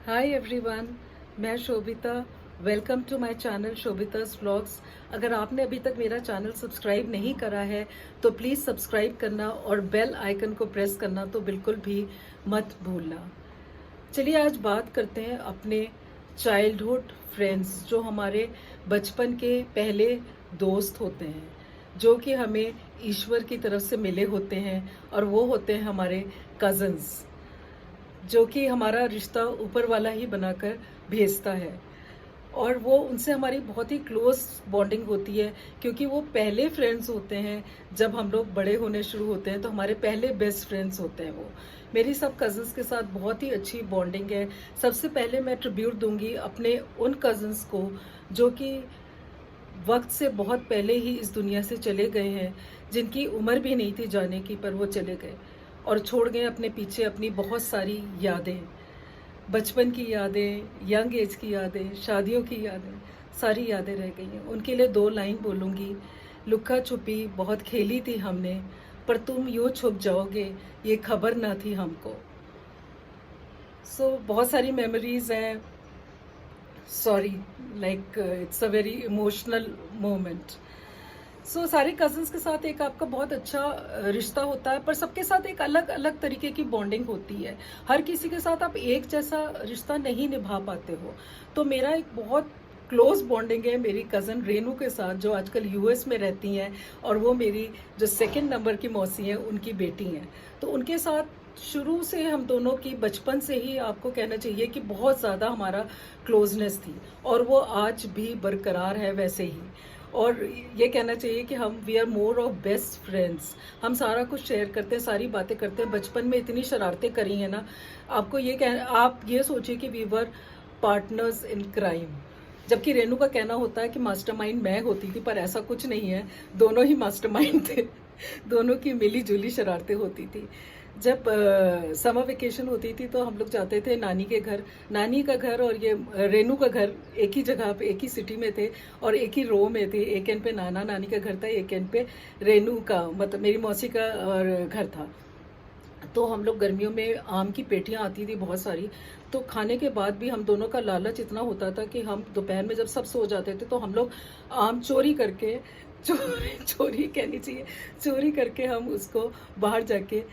हाय everyone, मैं Shobhita. Welcome to my channel Shobhita's vlogs. अगर आपने अभी तक मेरा चैनल सब्सक्राइब नहीं करा है तो प्लीज़ सब्सक्राइब करना और बेल आइकन को प्रेस करना तो बिल्कुल भी मत भूलना। चलिए आज बात करते हैं अपने चाइल्डहुड फ्रेंड्स, जो हमारे बचपन के पहले दोस्त होते हैं, जो कि हमें ईश्वर की तरफ से मिले होते हैं, और वो होते हैं हमारे कज़न्स, जो कि हमारा रिश्ता ऊपर वाला ही बनाकर भेजता है। और वो उनसे हमारी बहुत ही क्लोज बॉन्डिंग होती है, क्योंकि वो पहले फ्रेंड्स होते हैं। जब हम लोग बड़े होने शुरू होते हैं तो हमारे पहले बेस्ट फ्रेंड्स होते हैं वो। मेरी सब कज़न्स के साथ बहुत ही अच्छी बॉन्डिंग है। सबसे पहले मैं ट्रिब्यूट दूंगी अपने उन कज़न्स को जो कि वक्त से बहुत पहले ही इस दुनिया से चले गए हैं, जिनकी उम्र भी नहीं थी जाने की, पर वो चले गए और छोड़ गए अपने पीछे अपनी बहुत सारी यादें, बचपन की यादें, यंग एज की यादें, शादियों की यादें, सारी यादें रह गई हैं। उनके लिए दो लाइन बोलूँगी। लुक्का छुपी बहुत खेली थी हमने, पर तुम यूँ छुप जाओगे ये खबर ना थी हमको। बहुत सारी मेमोरीज हैं। Sorry, like it's a very emotional moment. सारे कजन्स के साथ एक आपका बहुत अच्छा रिश्ता होता है, पर सबके साथ एक अलग अलग तरीके की बॉन्डिंग होती है। हर किसी के साथ आप एक जैसा रिश्ता नहीं निभा पाते हो। तो मेरा एक बहुत क्लोज बॉन्डिंग है मेरी कज़न रेनू के साथ, जो आजकल यूएस में रहती हैं, और वो मेरी जो सेकंड नंबर की मौसी हैं उनकी बेटी हैं। तो उनके साथ शुरू से हम दोनों की, बचपन से ही आपको कहना चाहिए कि बहुत ज़्यादा हमारा क्लोजनेस थी, और वो आज भी बरकरार है वैसे ही। और ये कहना चाहिए कि हम we are more of best friends. हम सारा कुछ शेयर करते हैं, सारी बातें करते हैं। बचपन में इतनी शरारतें करी हैं ना, आप ये सोचिए कि we were partners in crime. जबकि रेनू का कहना होता है कि मास्टरमाइंड मैं होती थी, पर ऐसा कुछ नहीं है, दोनों ही मास्टरमाइंड थे। दोनों की मिली जुली शरारतें होती थी। जब समर वेकेशन होती थी तो हम लोग जाते थे नानी के घर। नानी का घर और ये रेनू का घर एक ही जगह पे, एक ही सिटी में थे, और एक ही रो में थे। एक एंड पे नाना नानी का घर था, एक एंड पे रेनू का, मतलब मेरी मौसी का और घर था। तो हम लोग गर्मियों में आम की पेटियां आती थी बहुत सारी, तो खाने के बाद भी हम दोनों का लालच इतना होता था कि हम दोपहर में जब सब सो जाते थे तो हम लोग आम चोरी करके, चोरी चोरी कहनी चाहिए, चोरी करके हम उसको बाहर जाके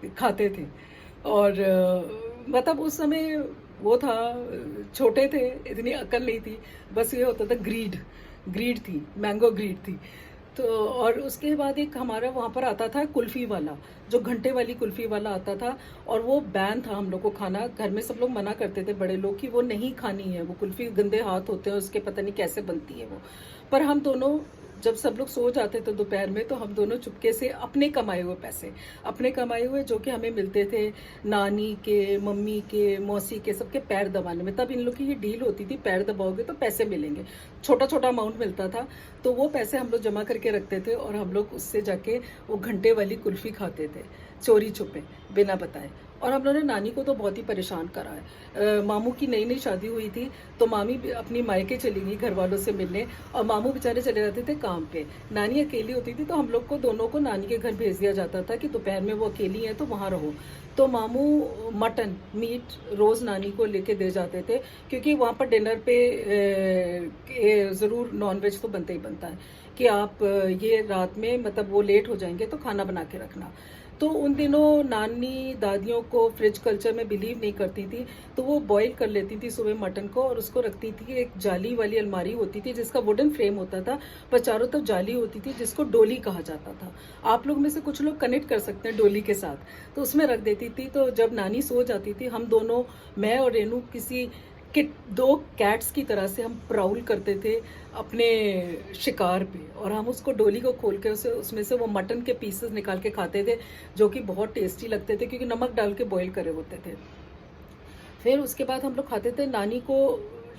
खाते थे। और मतलब उस समय वो था, छोटे थे, इतनी अकल नहीं थी, बस ये होता था ग्रीड, ग्रीड थी, मैंगो ग्रीड थी। तो और उसके बाद एक हमारा वहाँ पर आता था कुल्फी वाला, जो घंटे वाली कुल्फी वाला आता था, और वो बैन था हम लोग को खाना। घर में सब लोग मना करते थे, बड़े लोग, कि वो नहीं खानी है, वो कुल्फी गंदे हाथ होते हैं उसके, पता नहीं कैसे बनती है वो। पर हम दोनों जब सब लोग सो जाते थे दोपहर में, तो हम दोनों चुपके से अपने कमाए हुए पैसे, अपने कमाए हुए जो कि हमें मिलते थे नानी के, मम्मी के, मौसी के, सबके पैर दबाने में। तब इन लोग की ये डील होती थी, पैर दबाओगे तो पैसे मिलेंगे। छोटा छोटा अमाउंट मिलता था, तो वो पैसे हम लोग जमा करके रखते थे, और हम लोग उससे जाके वो घंटे वाली कुल्फी खाते थे, चोरी छुपे, बिना बताए। और हम लोगों ने नानी को तो बहुत ही परेशान करा है। मामू की नई नई शादी हुई थी, तो मामी भी अपनी मायके चली गई घर वालों से मिलने, और मामू बेचारे चले जाते थे काम पे। नानी अकेली होती थी, तो हम लोग को दोनों को नानी के घर भेज दिया जाता था कि दोपहर में वो अकेली है तो वहाँ रहो। तो मामू मटन मीट रोज नानी को लेके दे जाते थे, क्योंकि वहाँ पर डिनर पे ज़रूर नॉनवेज तो बनता ही बनता है, कि आप ये रात में, मतलब वो लेट हो जाएंगे तो खाना बना के रखना। तो उन दिनों नानी दादियों को फ्रिज कल्चर में बिलीव नहीं करती थी, तो वो बॉईल कर लेती थी सुबह मटन को, और उसको रखती थी। एक जाली वाली अलमारी होती थी जिसका वुडन फ्रेम होता था, पर चारों तरफ जाली होती थी, जिसको डोली कहा जाता था। आप लोग में से कुछ लोग कनेक्ट कर सकते हैं डोली के साथ। तो उसमें रख देती थी, तो जब नानी सो जाती थी, हम दोनों, मैं और रेनू, किसी कि दो कैट्स की तरह से हम प्राउल करते थे अपने शिकार पे, और हम उसको डोली को खोल के उसमें से वो मटन के पीसेस निकाल के खाते थे, जो कि बहुत टेस्टी लगते थे, क्योंकि नमक डाल के बॉईल करे होते थे। फिर उसके बाद हम लोग खाते थे। नानी को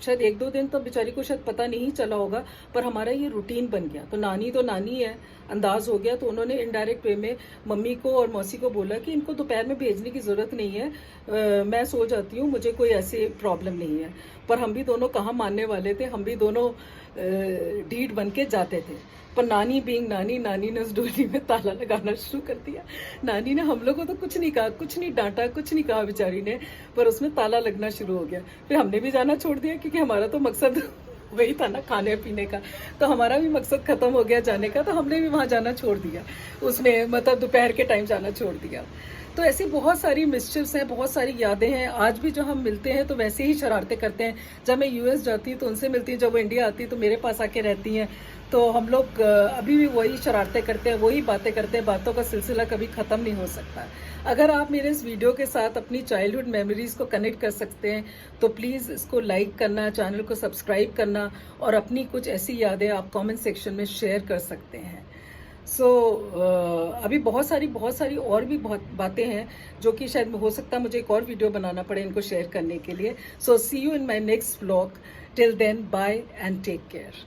शायद 1-2 दिन तो बेचारी को शायद पता नहीं चला होगा, पर हमारा ये रूटीन बन गया। तो नानी है, अंदाज हो गया। तो उन्होंने इनडायरेक्ट वे में मम्मी को और मौसी को बोला कि इनको दोपहर में भेजने की ज़रूरत नहीं है, मैं सो जाती हूँ, मुझे कोई ऐसी प्रॉब्लम नहीं है। पर हम भी दोनों कहाँ मानने वाले थे, हम भी दोनों ढीठ बन के जाते थे। पर नानी बीइंग नानी ने उस डोली में ताला लगाना शुरू कर दिया। नानी ने हम लोग को तो कुछ नहीं कहा, कुछ नहीं डांटा, कुछ नहीं कहा बेचारी ने, पर उसमें ताला लगना शुरू हो गया। फिर हमने भी जाना छोड़ दिया, क्योंकि हमारा तो मकसद वही था ना, खाने पीने का। तो हमारा भी मकसद खत्म हो गया जाने का, तो हमने भी वहाँ जाना छोड़ दिया, उसमें मतलब दोपहर के टाइम जाना छोड़ दिया। तो ऐसी बहुत सारी मिस्चिव्स हैं, बहुत सारी यादें हैं। आज भी जो हम मिलते हैं तो वैसे ही शरारतें करते हैं। जब मैं यूएस जाती हूँ तो उनसे मिलती हूँ, जब वो इंडिया आती है तो मेरे पास आके रहती हैं। तो हम लोग अभी भी वही शरारतें करते हैं, वही बातें करते हैं। बातों का सिलसिला कभी ख़त्म नहीं हो सकता। अगर आप मेरे इस वीडियो के साथ अपनी चाइल्डहुड मेमोरीज़ को कनेक्ट कर सकते हैं तो प्लीज़ इसको लाइक करना, चैनल को सब्सक्राइब करना, और अपनी कुछ ऐसी यादें आप कमेंट सेक्शन में शेयर कर सकते हैं। अभी बहुत सारी और भी बहुत बातें हैं जो कि शायद हो सकता है मुझे एक और वीडियो बनाना पड़े इनको शेयर करने के लिए। See you in my next vlog. Till then, bye and take care.